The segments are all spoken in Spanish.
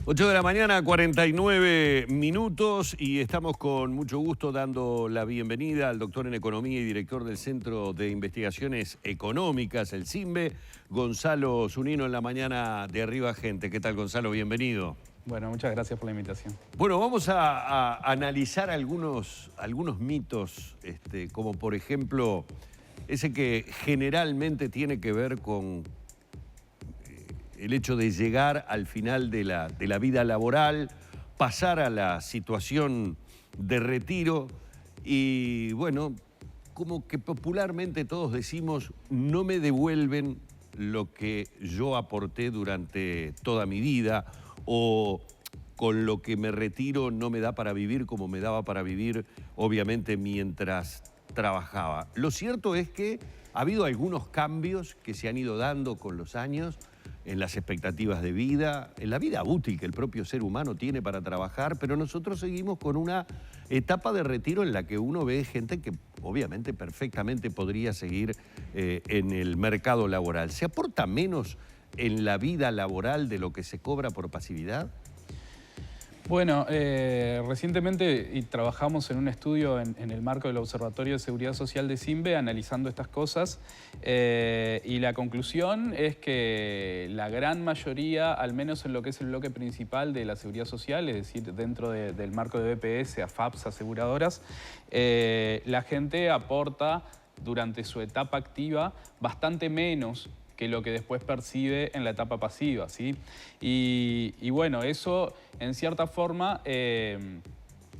8 de la mañana, 49 minutos, y estamos con mucho gusto dando la bienvenida al doctor en Economía y director del Centro de Investigaciones Económicas, el CIMBE, Gonzalo Zunino, en la mañana de Arriba Gente. ¿Qué tal, Gonzalo? Bienvenido. Bueno, muchas gracias por la invitación. Bueno, vamos a analizar algunos mitos, como por ejemplo ese que generalmente tiene que ver con el hecho de llegar al final de la vida laboral, pasar a la situación de retiro y, bueno, como que popularmente todos decimos, no me devuelven lo que yo aporté durante toda mi vida, o con lo que me retiro no me da para vivir como me daba para vivir, obviamente, mientras trabajaba. Lo cierto es que ha habido algunos cambios que se han ido dando con los años en las expectativas de vida, en la vida útil que el propio ser humano tiene para trabajar, pero nosotros seguimos con una etapa de retiro en la que uno ve gente que obviamente perfectamente podría seguir en el mercado laboral. ¿Se aporta menos en la vida laboral de lo que se cobra por pasividad? Bueno, recientemente trabajamos en un estudio en el marco del Observatorio de Seguridad Social de CIMBE analizando estas cosas y la conclusión es que la gran mayoría, al menos en lo que es el bloque principal de la Seguridad Social, es decir, dentro del marco de BPS, AFAPs, aseguradoras, la gente aporta durante su etapa activa bastante menos que lo que después percibe en la etapa pasiva, ¿sí? Y bueno, eso en cierta forma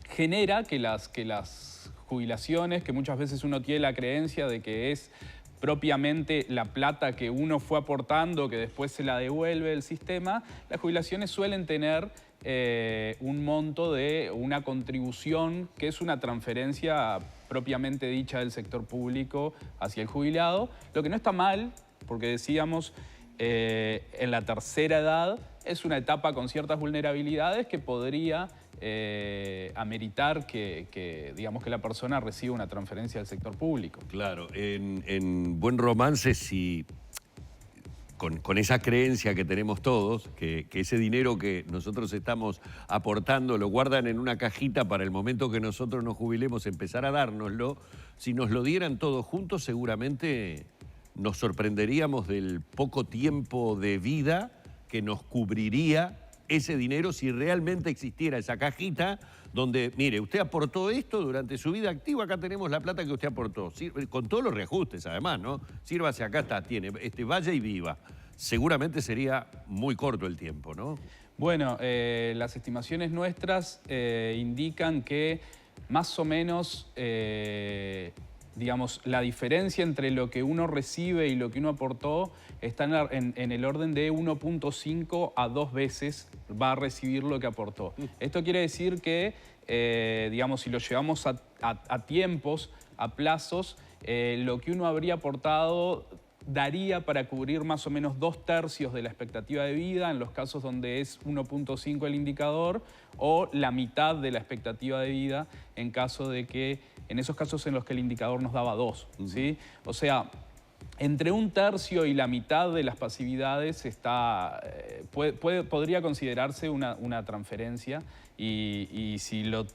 genera que las jubilaciones, que muchas veces uno tiene la creencia de que es propiamente la plata que uno fue aportando, que después se la devuelve el sistema, las jubilaciones suelen tener un monto de una contribución que es una transferencia propiamente dicha del sector público hacia el jubilado, lo que no está mal, porque decíamos, en la tercera edad es una etapa con ciertas vulnerabilidades que podría ameritar digamos, que la persona reciba una transferencia del sector público. Claro, en buen romance, si con esa creencia que tenemos todos, que ese dinero que nosotros estamos aportando lo guardan en una cajita para el momento que nosotros nos jubilemos empezar a dárnoslo, si nos lo dieran todos juntos seguramente nos sorprenderíamos del poco tiempo de vida que nos cubriría ese dinero si realmente existiera esa cajita donde, mire, usted aportó esto durante su vida activa, acá tenemos la plata que usted aportó, con todos los reajustes además, ¿no? Sírvase, acá está, tiene, vaya y viva. Seguramente sería muy corto el tiempo, ¿no? Bueno, las estimaciones nuestras indican que más o menos digamos, la diferencia entre lo que uno recibe y lo que uno aportó está en el orden de 1.5 a 2 veces va a recibir lo que aportó. Esto quiere decir que, digamos, si lo llevamos a tiempos, a plazos, lo que uno habría aportado daría para cubrir más o menos 2/3 de la expectativa de vida en los casos donde es 1.5 el indicador, o la mitad de la expectativa de vida en esos casos en los que el indicador nos daba 2, ¿sí? O sea, entre 1/3 y la mitad de las pasividades podría considerarse una transferencia y si lo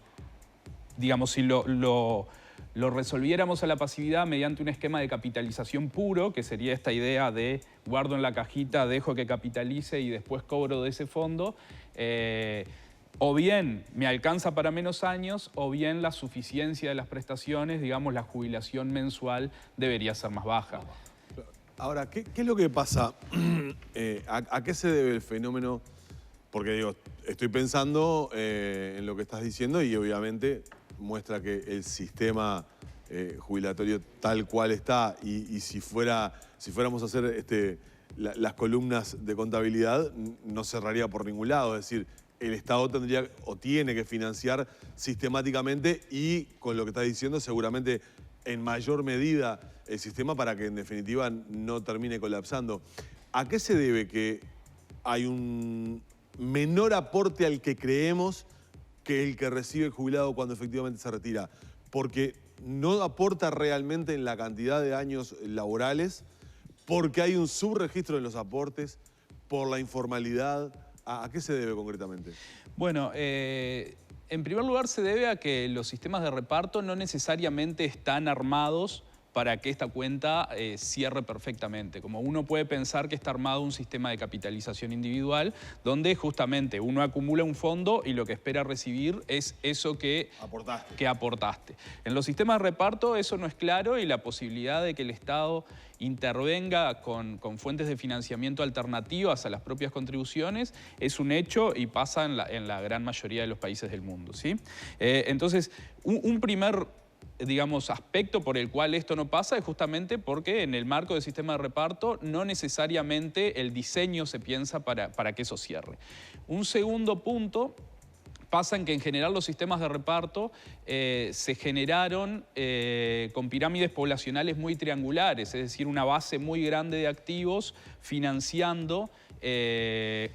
resolviéramos a la pasividad mediante un esquema de capitalización puro, que sería esta idea de guardo en la cajita, dejo que capitalice y después cobro de ese fondo, o bien me alcanza para menos años, o bien la suficiencia de las prestaciones, digamos, la jubilación mensual debería ser más baja. Ahora, ¿qué es lo que pasa? ¿A qué se debe el fenómeno? Porque digo, estoy pensando en lo que estás diciendo y obviamente muestra que el sistema jubilatorio tal cual está y si fuéramos a hacer las columnas de contabilidad no cerraría por ningún lado. Es decir, el Estado tendría o tiene que financiar sistemáticamente y con lo que estás diciendo seguramente en mayor medida el sistema para que en definitiva no termine colapsando. ¿A qué se debe que hay un menor aporte al que creemos que el que recibe el jubilado cuando efectivamente se retira? Porque no aporta realmente en la cantidad de años laborales, porque hay un subregistro de los aportes, por la informalidad, ¿A qué se debe concretamente? Bueno, en primer lugar se debe a que los sistemas de reparto no necesariamente están armados para que esta cuenta cierre perfectamente. Como uno puede pensar que está armado un sistema de capitalización individual donde justamente uno acumula un fondo y lo que espera recibir es eso que aportaste. En los sistemas de reparto eso no es claro y la posibilidad de que el Estado intervenga con fuentes de financiamiento alternativas a las propias contribuciones es un hecho y pasa en la gran mayoría de los países del mundo, ¿sí? Entonces, un primer aspecto por el cual esto no pasa es justamente porque en el marco del sistema de reparto no necesariamente el diseño se piensa para que eso cierre. Un segundo punto pasa en que en general los sistemas de reparto se generaron con pirámides poblacionales muy triangulares, es decir, una base muy grande de activos financiando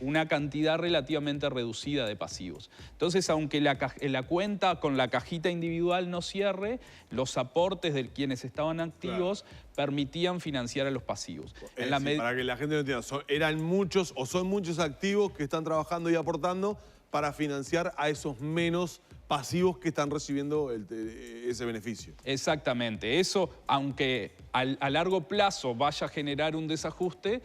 una cantidad relativamente reducida de pasivos. Entonces, aunque la cuenta con la cajita individual no cierre, los aportes de quienes estaban activos permitían financiar a los pasivos. Para que la gente lo entienda, eran muchos o son muchos activos que están trabajando y aportando para financiar a esos menos pasivos que están recibiendo ese beneficio. Exactamente. Eso, aunque a largo plazo vaya a generar un desajuste,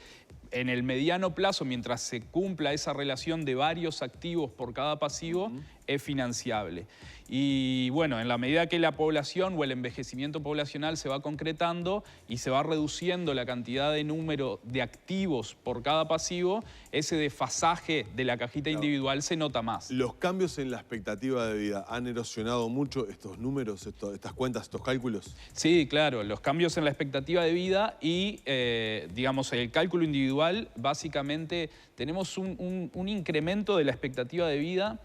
en el mediano plazo, mientras se cumpla esa relación de varios activos por cada pasivo, es financiable. Y bueno, en la medida que la población o el envejecimiento poblacional se va concretando y se va reduciendo la cantidad de número de activos por cada pasivo, ese desfasaje de la cajita individual se nota más. ¿Los cambios en la expectativa de vida han erosionado mucho estos números, estas cuentas, estos cálculos? Sí, claro, los cambios en la expectativa de vida y, el cálculo individual, básicamente tenemos un incremento de la expectativa de vida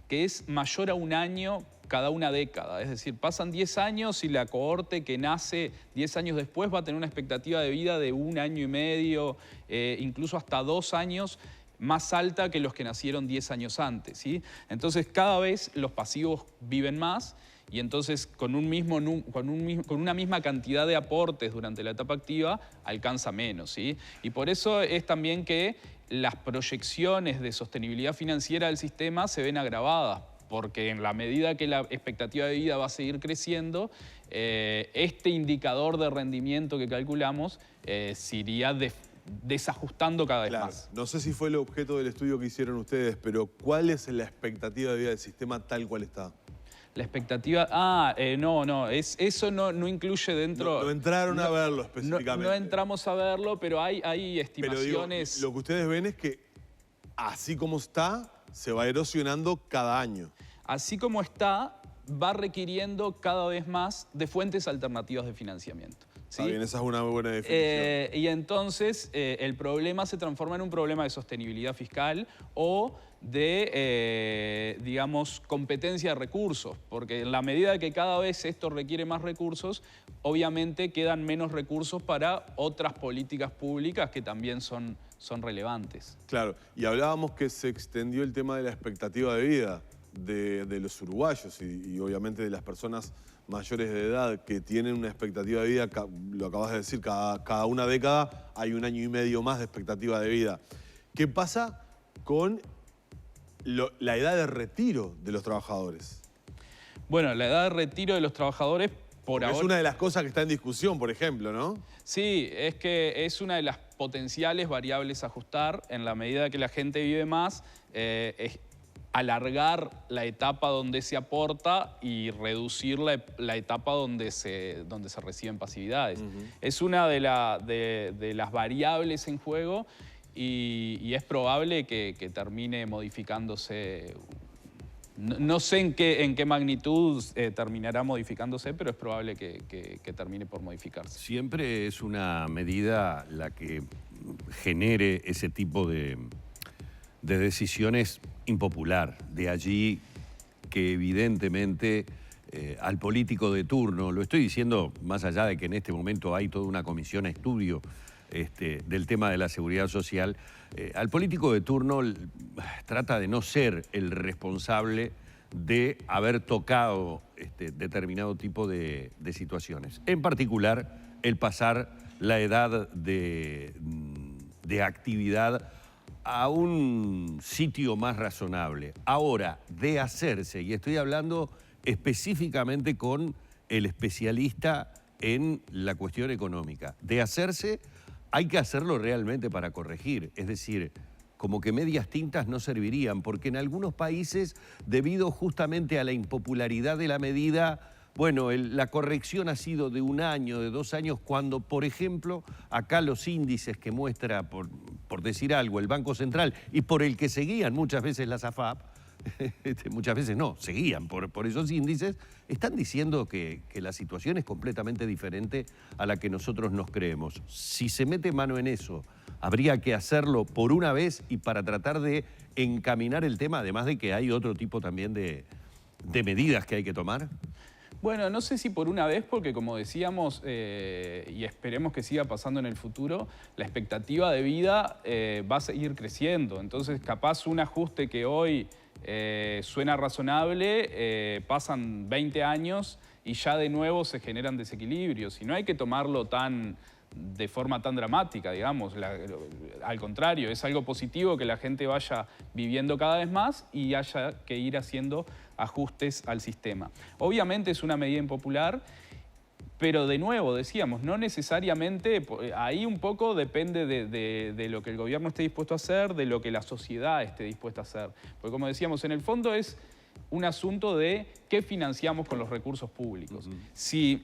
que es mayor a un año cada una década. Es decir, pasan 10 años y la cohorte que nace 10 años después va a tener una expectativa de vida de 1 año y medio, incluso hasta 2 años, más alta que los que nacieron 10 años antes, ¿sí? Entonces, cada vez los pasivos viven más y entonces con una misma cantidad de aportes durante la etapa activa alcanza menos, ¿sí? Y por eso es también que las proyecciones de sostenibilidad financiera del sistema se ven agravadas, porque en la medida que la expectativa de vida va a seguir creciendo, este indicador de rendimiento que calculamos se iría desajustando cada vez más. No sé si fue el objeto del estudio que hicieron ustedes, pero ¿cuál es la expectativa de vida del sistema tal cual está? La expectativa... eso no incluye dentro... No entraron a verlo específicamente. No entramos a verlo, pero hay estimaciones... Pero digo, lo que ustedes ven es que así como está, se va erosionando cada año. Así como está, va requiriendo cada vez más de fuentes alternativas de financiamiento. ¿Sí? Está bien, esa es una muy buena definición. Y entonces el problema se transforma en un problema de sostenibilidad fiscal o de, competencia de recursos, porque en la medida que cada vez esto requiere más recursos, obviamente quedan menos recursos para otras políticas públicas que también son relevantes. Claro, y hablábamos que se extendió el tema de la expectativa de vida de los uruguayos y obviamente de las personas mayores de edad que tienen una expectativa de vida, lo acabas de decir, cada una década hay 1 año y medio más de expectativa de vida. ¿Qué pasa con la edad de retiro de los trabajadores? Bueno, la edad de retiro de los trabajadores por ahora... Es una de las cosas que está en discusión, por ejemplo, ¿no? Sí, es que es una de las potenciales variables a ajustar. En la medida que la gente vive más, es alargar la etapa donde se aporta y reducir la etapa donde se reciben pasividades. Es una de las variables en juego y es probable que termine modificándose. No sé en qué magnitud terminará modificándose, pero es probable que termine por modificarse. Siempre es una medida la que genere ese tipo de decisiones impopular. De allí que evidentemente al político de turno, lo estoy diciendo más allá de que en este momento hay toda una comisión a estudio del tema de la seguridad social, al político de turno trata de no ser el responsable de haber tocado determinado tipo de situaciones. En particular, el pasar la edad de actividad a un sitio más razonable. Ahora, de hacerse, y estoy hablando específicamente con el especialista en la cuestión económica, de hacerse, hay que hacerlo realmente para corregir. Es decir, como que medias tintas no servirían, porque en algunos países, debido justamente a la impopularidad de la medida, bueno, la corrección ha sido de 1 año, de 2 años, cuando, por ejemplo, acá los índices que muestra, por decir algo, el Banco Central y por el que seguían muchas veces las AFAP, muchas veces no, seguían por esos índices, están diciendo que la situación es completamente diferente a la que nosotros nos creemos. Si se mete mano en eso, habría que hacerlo por una vez y para tratar de encaminar el tema, además de que hay otro tipo también de medidas que hay que tomar. Bueno, no sé si por una vez, porque como decíamos, y esperemos que siga pasando en el futuro, la expectativa de vida va a seguir creciendo. Entonces, capaz un ajuste que hoy suena razonable, pasan 20 años y ya de nuevo se generan desequilibrios. Y no hay que tomarlo de forma tan dramática, digamos. Al contrario, es algo positivo que la gente vaya viviendo cada vez más y haya que ir haciendo ajustes al sistema. Obviamente es una medida impopular, pero de nuevo, decíamos, no necesariamente, ahí un poco depende de lo que el gobierno esté dispuesto a hacer, de lo que la sociedad esté dispuesta a hacer. Porque como decíamos, en el fondo es un asunto de qué financiamos con los recursos públicos. Si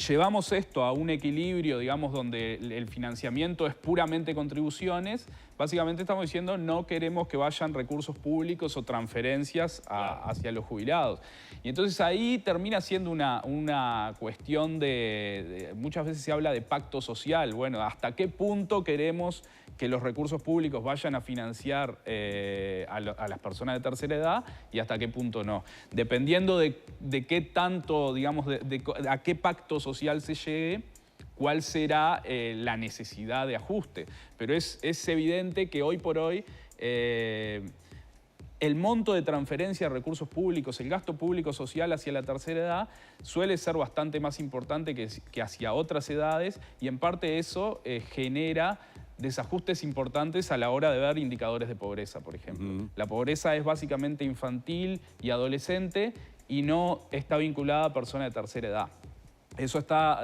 llevamos esto a un equilibrio, digamos, donde el financiamiento es puramente contribuciones, básicamente estamos diciendo no queremos que vayan recursos públicos o transferencias hacia los jubilados. Y entonces ahí termina siendo una cuestión muchas veces se habla de pacto social. Bueno, ¿hasta qué punto queremos que los recursos públicos vayan a financiar a las personas de tercera edad y hasta qué punto no? Dependiendo de qué tanto, digamos, a qué pacto social se llegue, cuál será la necesidad de ajuste. Pero es evidente que hoy por hoy el monto de transferencia de recursos públicos, el gasto público social hacia la tercera edad suele ser bastante más importante que hacia otras edades y en parte eso genera desajustes importantes a la hora de ver indicadores de pobreza, por ejemplo. La pobreza es básicamente infantil y adolescente y no está vinculada a personas de tercera edad. Eso está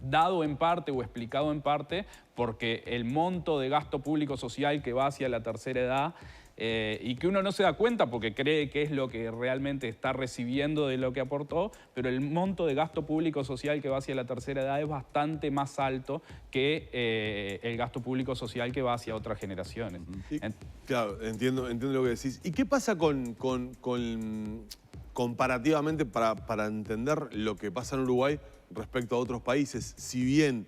dado en parte o explicado en parte porque el monto de gasto público social que va hacia la tercera edad y que uno no se da cuenta porque cree que es lo que realmente está recibiendo de lo que aportó, pero el monto de gasto público social que va hacia la tercera edad es bastante más alto que el gasto público social que va hacia otras generaciones. Claro, entiendo lo que decís. ¿Y qué pasa comparativamente para entender lo que pasa en Uruguay respecto a otros países? Si bien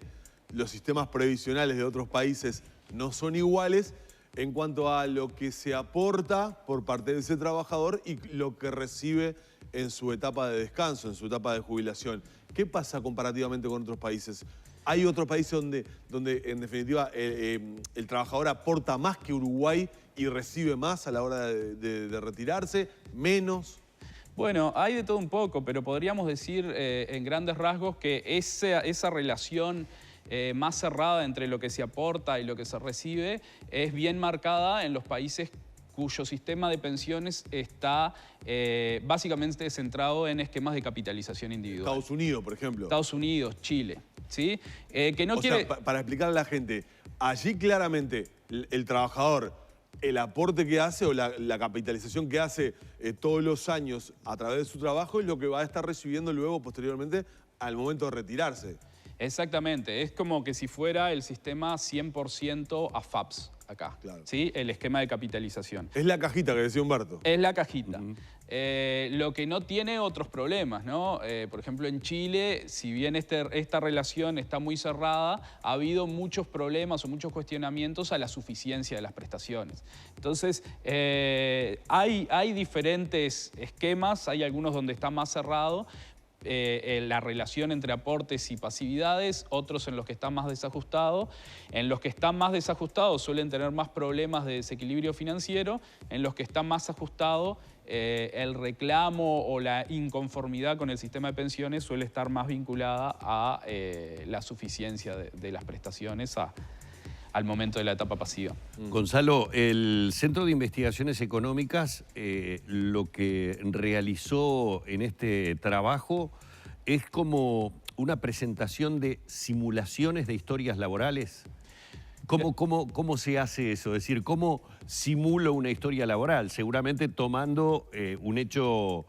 los sistemas previsionales de otros países no son iguales, en cuanto a lo que se aporta por parte de ese trabajador y lo que recibe en su etapa de descanso, en su etapa de jubilación. ¿Qué pasa comparativamente con otros países? ¿Hay otros países donde en definitiva, el trabajador aporta más que Uruguay y recibe más a la hora de retirarse? ¿Menos? Bueno, hay de todo un poco, pero podríamos decir en grandes rasgos que esa relación más cerrada entre lo que se aporta y lo que se recibe es bien marcada en los países cuyo sistema de pensiones está básicamente centrado en esquemas de capitalización individual. Estados Unidos, por ejemplo. Estados Unidos, Chile, ¿sí? Que no o sea, para explicarle a la gente, allí claramente el trabajador, el aporte que hace o la capitalización que hace todos los años a través de su trabajo es lo que va a estar recibiendo luego, posteriormente, al momento de retirarse. Exactamente, es como que si fuera el sistema 100% AFAPS acá, claro. ¿Sí? El esquema de capitalización. Es la cajita que decía Humberto. Es la cajita. Lo que no tiene otros problemas, ¿no? Por ejemplo, en Chile, si bien esta relación está muy cerrada, ha habido muchos problemas o muchos cuestionamientos a la suficiencia de las prestaciones. Entonces, hay diferentes esquemas, hay algunos donde está más cerrado, la relación entre aportes y pasividades, otros en los que está más desajustado. En los que están más desajustados suelen tener más problemas de desequilibrio financiero, en los que está más ajustado el reclamo o la inconformidad con el sistema de pensiones suele estar más vinculada a la suficiencia de las prestaciones al momento de la etapa pasiva. Gonzalo, el Centro de Investigaciones Económicas lo que realizó en este trabajo es como una presentación de simulaciones de historias laborales. ¿Cómo se hace eso? Es decir, ¿cómo simulo una historia laboral? Seguramente tomando un hecho,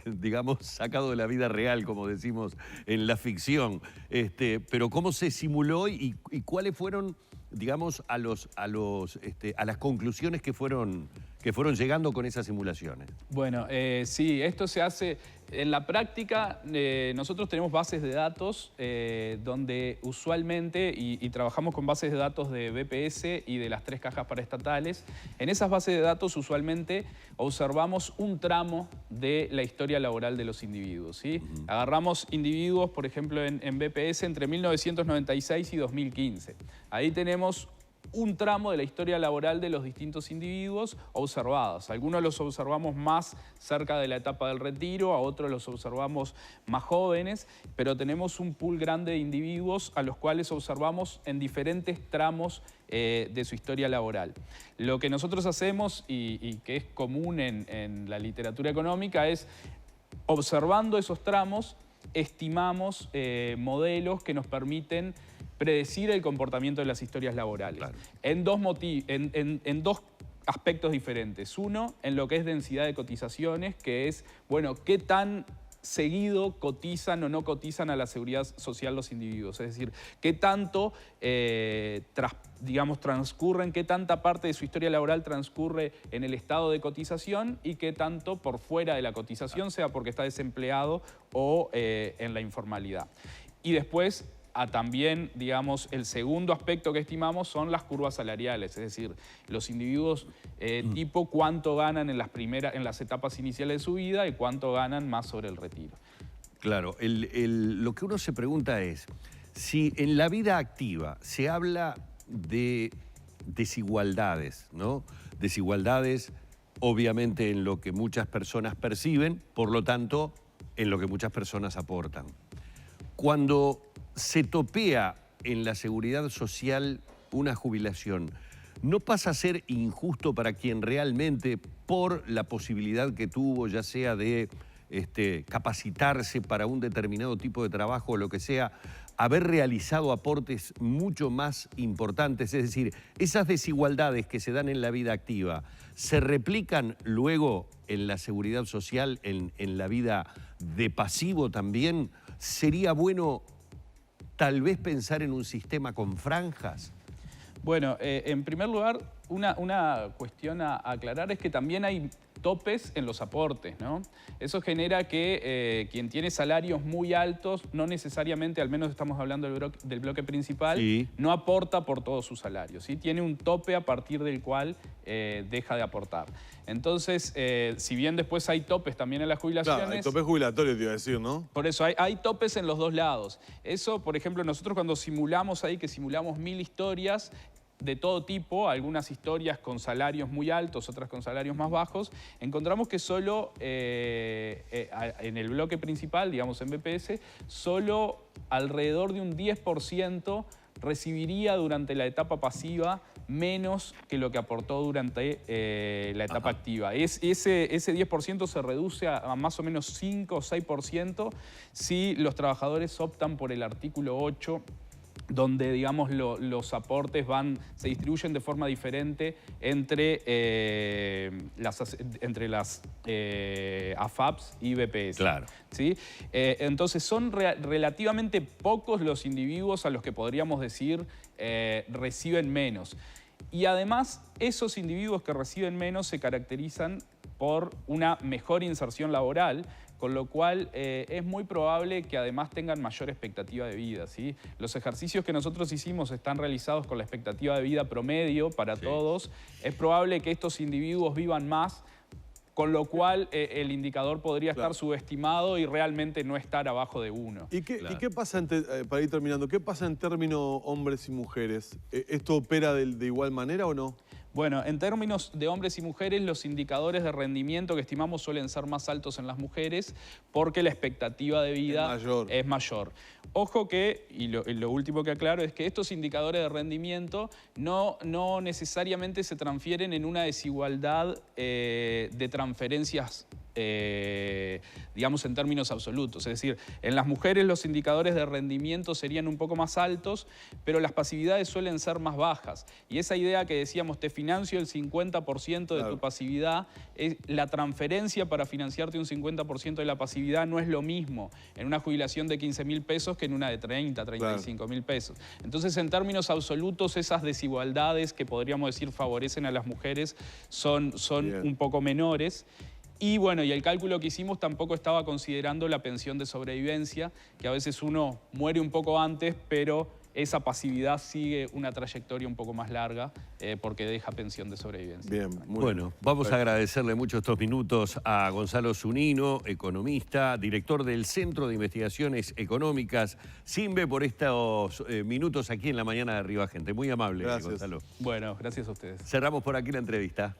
digamos, sacado de la vida real, como decimos en la ficción. Pero ¿cómo se simuló y cuáles fueron, digamos, a las conclusiones que fueron llegando con esas simulaciones? Bueno, sí, esto se hace en la práctica. Nosotros tenemos bases de datos donde usualmente, y trabajamos con bases de datos de BPS y de las 3 cajas paraestatales. En esas bases de datos usualmente observamos un tramo de la historia laboral de los individuos, ¿sí? Agarramos individuos, por ejemplo, en BPS entre 1996 y 2015. Ahí tenemos un tramo de la historia laboral de los distintos individuos observados. Algunos los observamos más cerca de la etapa del retiro, a otros los observamos más jóvenes, pero tenemos un pool grande de individuos a los cuales observamos en diferentes tramos de su historia laboral. Lo que nosotros hacemos, y que es común en la literatura económica, es observando esos tramos, estimamos modelos que nos permiten predecir el comportamiento de las historias laborales. Claro. En dos aspectos diferentes. Uno, en lo que es densidad de cotizaciones, que es, bueno, qué tan seguido cotizan o no cotizan a la seguridad social los individuos. Es decir, qué tanto, transcurren, qué tanta parte de su historia laboral transcurre en el estado de cotización y qué tanto por fuera de la cotización, sea porque está desempleado o en la informalidad. Y después, también, digamos, el segundo aspecto que estimamos son las curvas salariales, es decir, los individuos tipo cuánto ganan en las etapas iniciales de su vida y cuánto ganan más sobre el retiro. Claro, lo que uno se pregunta es, si en la vida activa se habla de desigualdades, ¿no? Desigualdades, obviamente, en lo que muchas personas perciben, por lo tanto, en lo que muchas personas aportan. Cuando se topea en la seguridad social una jubilación, ¿no pasa a ser injusto para quien realmente, por la posibilidad que tuvo, ya sea de capacitarse para un determinado tipo de trabajo o lo que sea, haber realizado aportes mucho más importantes? Es decir, esas desigualdades que se dan en la vida activa, ¿se replican luego en la seguridad social, en la vida de pasivo también? ¿Sería bueno tal vez pensar en un sistema con franjas? Bueno, en primer lugar, una cuestión a aclarar es que también hay topes en los aportes, ¿no? Eso genera que quien tiene salarios muy altos, no necesariamente, al menos estamos hablando del bloque principal, sí, no aporta por todo su salario, ¿sí? Tiene un tope a partir del cual deja de aportar. Entonces, si bien después hay topes también en las jubilaciones... Claro, hay topes jubilatorios, te iba a decir, ¿no? Por eso, hay topes en los dos lados. Eso, por ejemplo, nosotros cuando simulamos ahí, que simulamos 1000 historias, de todo tipo, algunas historias con salarios muy altos, otras con salarios más bajos, encontramos que solo en el bloque principal, digamos en BPS, solo alrededor de un 10% recibiría durante la etapa pasiva menos que lo que aportó durante la etapa activa. Ese 10% se reduce a más o menos 5 o 6% si los trabajadores optan por el artículo 8, donde, digamos, los aportes se distribuyen de forma diferente entre las AFAPs y BPS. Claro. ¿Sí? Entonces, son relativamente pocos los individuos a los que podríamos decir reciben menos. Y además, esos individuos que reciben menos se caracterizan por una mejor inserción laboral, con lo cual es muy probable que además tengan mayor expectativa de vida, ¿sí? Los ejercicios que nosotros hicimos están realizados con la expectativa de vida promedio para todos. Es probable que estos individuos vivan más, con lo cual el indicador podría estar subestimado y realmente no estar abajo de 1. ¿Y qué pasa, para ir terminando, qué pasa en términos hombres y mujeres? ¿Esto opera de igual manera o no? Bueno, en términos de hombres y mujeres, los indicadores de rendimiento que estimamos suelen ser más altos en las mujeres porque la expectativa de vida es mayor. Ojo que, y lo último que aclaro, es que estos indicadores de rendimiento no necesariamente se transfieren en una desigualdad de transferencias, digamos, en términos absolutos. Es decir, en las mujeres los indicadores de rendimiento serían un poco más altos, pero las pasividades suelen ser más bajas. Y esa idea que decíamos, te financio el 50% de tu pasividad, la transferencia para financiarte un 50% de la pasividad no es lo mismo en una jubilación de 15.000 pesos que en una de 30, 35.000 pesos. Entonces, en términos absolutos, esas desigualdades que podríamos decir favorecen a las mujeres son un poco menores. Y bueno, y el cálculo que hicimos tampoco estaba considerando la pensión de sobrevivencia, que a veces uno muere un poco antes, pero esa pasividad sigue una trayectoria un poco más larga porque deja pensión de sobrevivencia. Bien, muy bueno, bien. Vamos a agradecerle mucho estos minutos a Gonzalo Zunino, economista, director del Centro de Investigaciones Económicas, CIMBE, por estos minutos aquí en la mañana de Arriba Gente. Muy amable, Gracias. Gonzalo. Bueno, gracias a ustedes. Cerramos por aquí la entrevista.